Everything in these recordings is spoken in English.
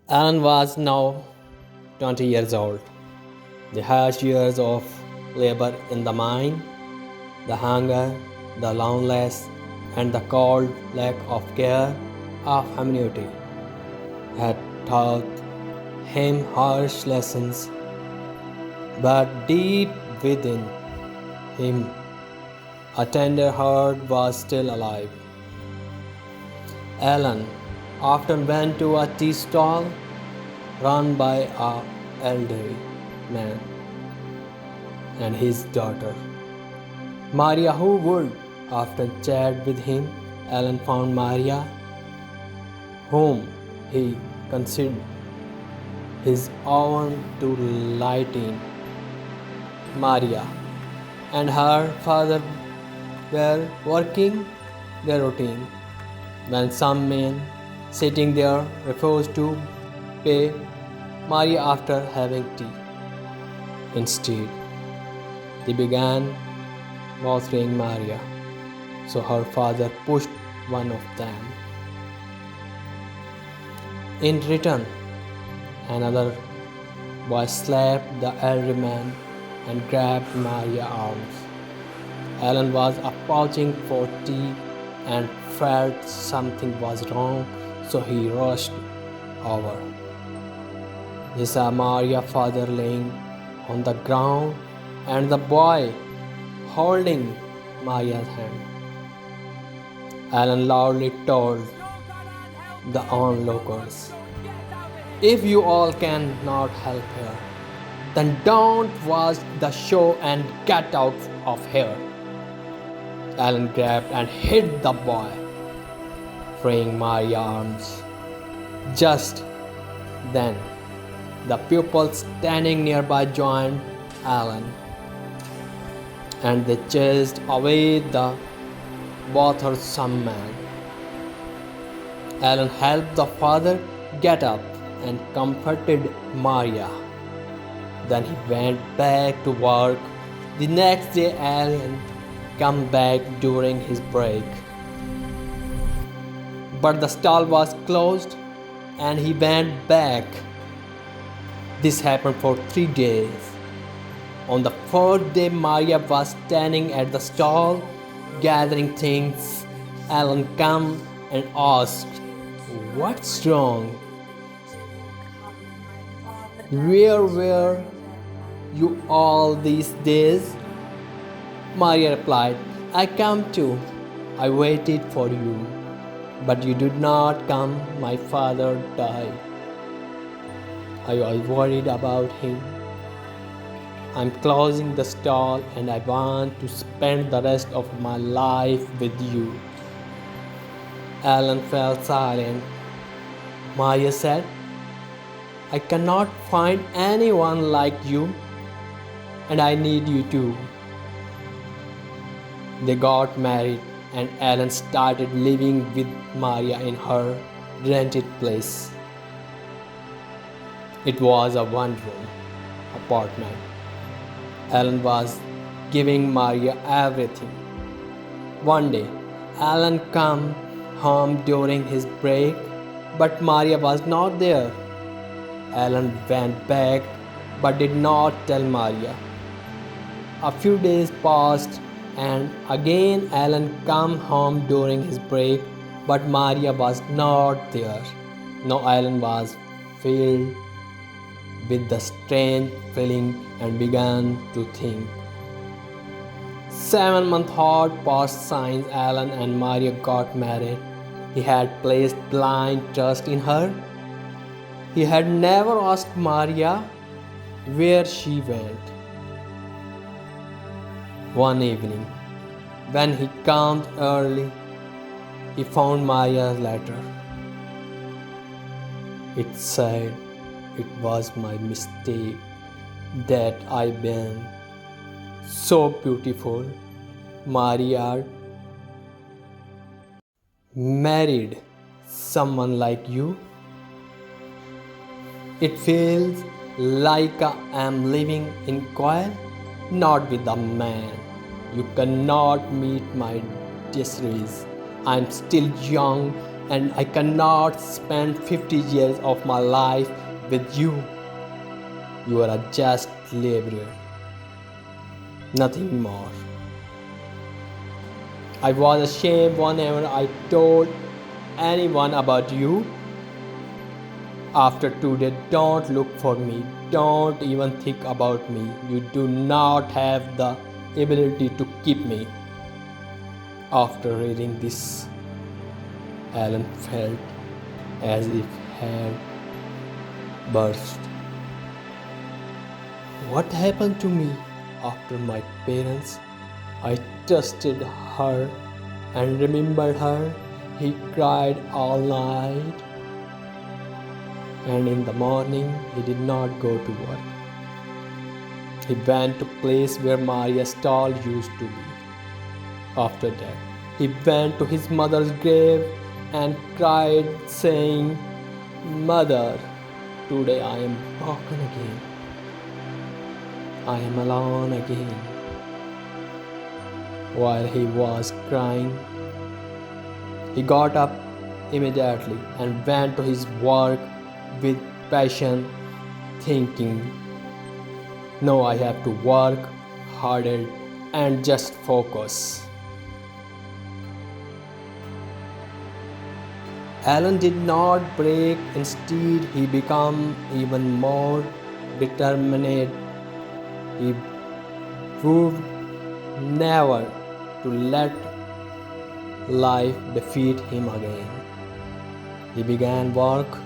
Alan was now 20 years old. The harsh years of labor in the mine, the hunger, the loneliness, and the cold lack of care of humanity had taught him harsh lessons, but deep within him, a tender heart was still alive. Alan often went to a tea stall run by an elderly man and his daughter, Maria, who would often chat with him. Alan found Maria, whom he considered his own, to lighten. Maria and her father were working their routine when some men sitting there refused to pay Maria after having tea. Instead, they began bothering Maria, so her father pushed one of them. In return, another boy slapped the elder man and grabbed Maria's arms. Alan was approaching for tea and felt something was wrong, so he rushed over. He saw Maria's father laying on the ground and the boy holding Maria's hand. Alan loudly told the onlookers, "If you all cannot help here, then don't watch the show and get out of here." Alan grabbed and hit the boy, freeing Maria's arms. Just then, the people standing nearby joined Alan, and they chased away the bothersome man. Alan helped the father get up and comforted Maria. Then he went back to work. The next day, Alan came back during his break, but the stall was closed and he went back. This happened for 3 days. On the fourth day, Maria was standing at the stall gathering things. Alan came and asked, "What's wrong? Where were you all these days?" Maria replied, "I came too. I waited for you, but you did not come. My father died. I was worried about him. I'm closing the stall and I want to spend the rest of my life with you." Alan fell silent. Maria said, "I cannot find anyone like you, and I need you too." They got married, and Alan started living with Maria in her rented place. It was a one-room apartment. Alan was giving Maria everything. One day, Alan came home during his break, but Maria was not there. Alan went back but did not tell Maria. A few days passed, and again Alan came home during his break, but Maria was not there. Now Alan was filled with the strange feeling and began to think. 7 months had passed since Alan and Maria got married. He had placed blind trust in her. He had never asked Maria where she went. One evening, when he came early, he found Maria's letter. It said, "It was my mistake that I been so beautiful. Maria married someone like you. It feels like I am living in coil, not with a man. You cannot meet my desires. I am still young and I cannot spend 50 years of my life with you. You are a just laborer, nothing more. I was ashamed whenever I told anyone about you. After today, don't look for me. Don't even think about me. You do not have the ability to keep me. After reading this, Alan felt as if he had burst. What happened to me after my parents? I trusted her and remembered her. He cried all night, and in the morning he did not go to work. He went to place where Maria's stall used to be. After that, he went to his mother's grave and cried, saying, "Mother, today I am broken again. I am alone again." While he was crying, he got up immediately and went to his work with passion, thinking, "Now I have to work harder and just focus." Alan did not break. Instead, he became even more determined. He vowed never to let life defeat him again. He began work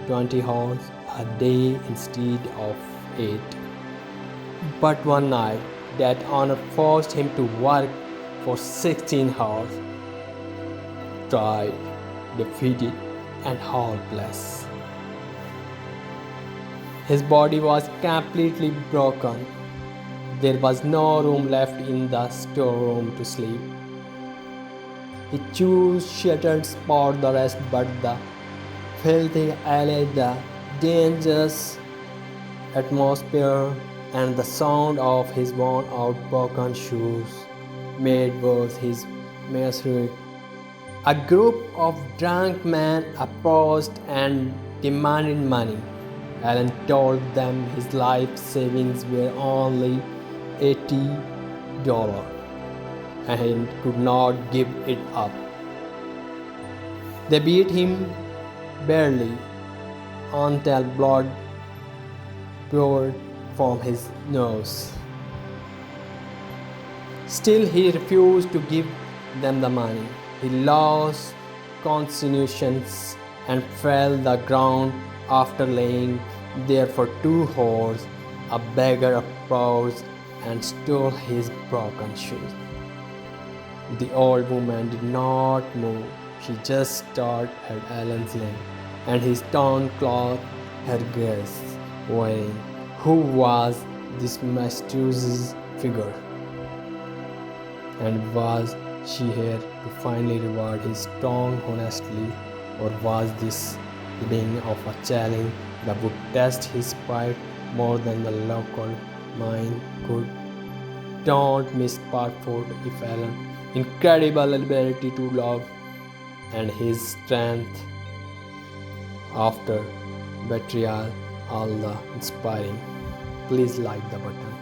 20 hours a day instead of 8. But one night, that honor forced him to work for 16 hours. Tired, defeated, and hopeless. His body was completely broken. There was no room left in the storeroom to sleep. He chose shatters for the rest, but the filthy alley, the dangerous atmosphere, and the sound of his worn-out broken shoes made worse his misery. A group of drunk men approached and demanded money. Alan told them his life savings were only $80 and he could not give it up. They beat him badly until blood poured from his nose. Still, he refused to give them the money. He lost conscience and fell the ground. After laying there for 2 hours, a beggar approached and stole his broken shoes. The old woman did not move. She just stared at Alan's limb and his torn cloth, her grace, wearing. Who was this mysterious figure? And was she here to finally reward his strong honesty, or was this the beginning of a challenge that would test his pride more than the local mind could? Don't miss part 4 if Alan's incredible ability to love and his strength after betrayal, all the inspiring. Please like the button